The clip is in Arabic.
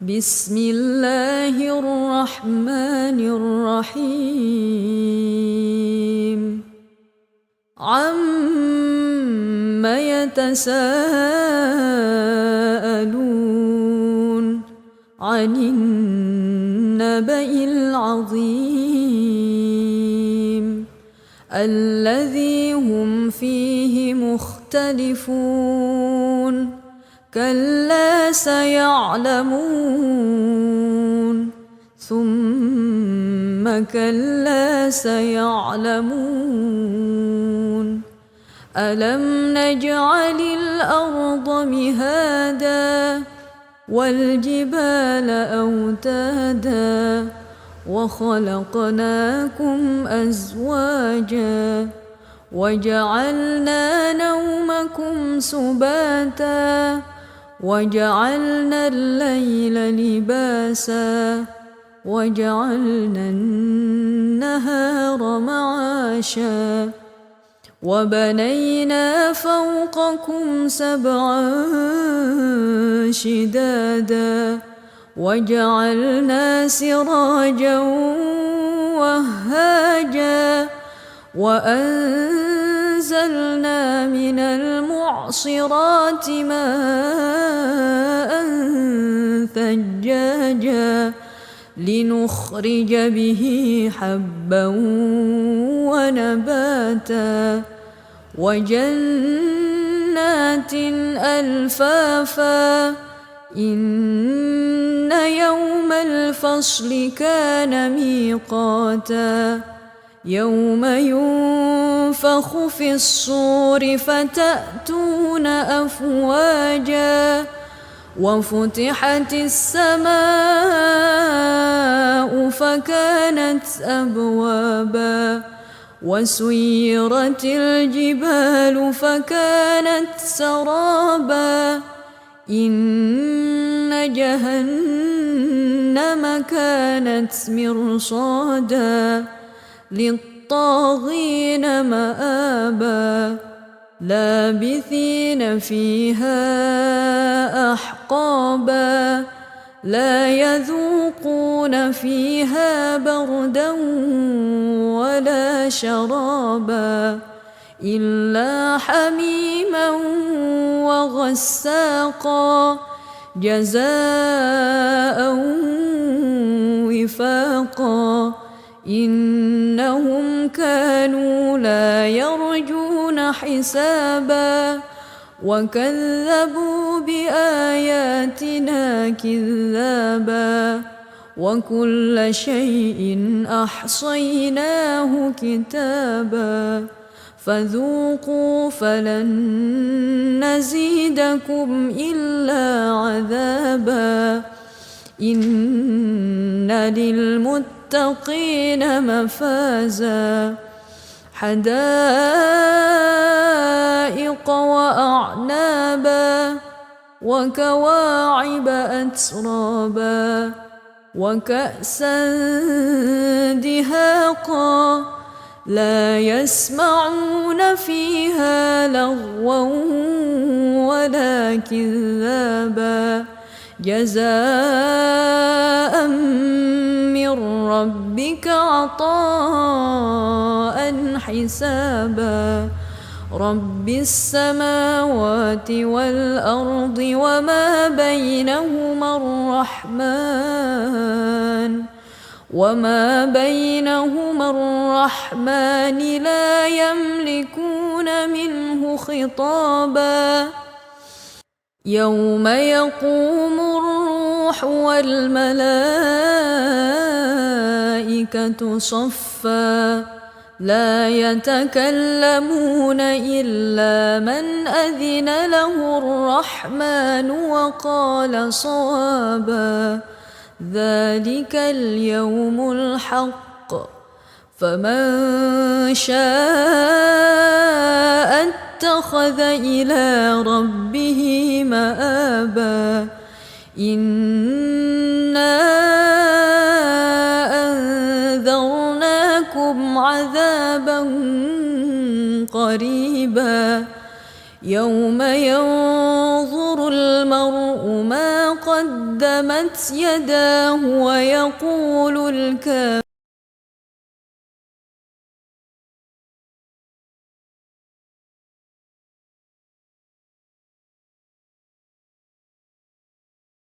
بسم الله الرحمن الرحيم عَمَّ يتساءلون عن النبأ العظيم الذي هم فيه مختلفون كلا سيعلمون ثم كلا سيعلمون ألم نجعل الأرض مهادا والجبال أوتادا وخلقناكم أزواجا وجعلنا نومكم سباتا وجعلنا الليل لباسا وجعلنا النهار معاشا وبنينا فوقكم سبعا شدادا وجعلنا سراجا وهاجا وأنزلنا من المعصرات ماء ثجاجا لنخرج به حبا ونباتا وجنات ألفافا إن يوم الفصل كان ميقاتا يوم ينفخ في الصور فتأتون أفواجا وفتحت السماء فكانت أبوابا وسيرت الجبال فكانت سرابا إن جهنم كانت مرصادا للطاغين مآبا لابثين فيها أحقابا لا يذوقون فيها بردا ولا شرابا إلا حميما وغساقا جزاء وفاقا إنهم كانوا لا يرجون حسابا وكذبوا بآياتنا كذابا وكل شيء أحصيناه كتابا فذوقوا فلن نزيدكم إلا عذابا إن للمتقين مفازا حدائق وأعنابا وكواعب أترابا وكأسا دهاقا لا يسمعون فيها لغوا ولا كذابا جزاء من ربك عطاء حسابا رب السماوات والأرض وما بينهما الرحمن لا يملكون منه خطابا يوم يقوم الروح والملائكة صفا لا يتكلمون إلا من أذن له الرحمن وقال صوابا ذلك اليوم الحق فمن شاء اتخذ إلى ربه مآبا إنا أنذرناكم عذابا قريبا يوم ينظر المرء ما قدم تلفمت يداه ويقول الكافر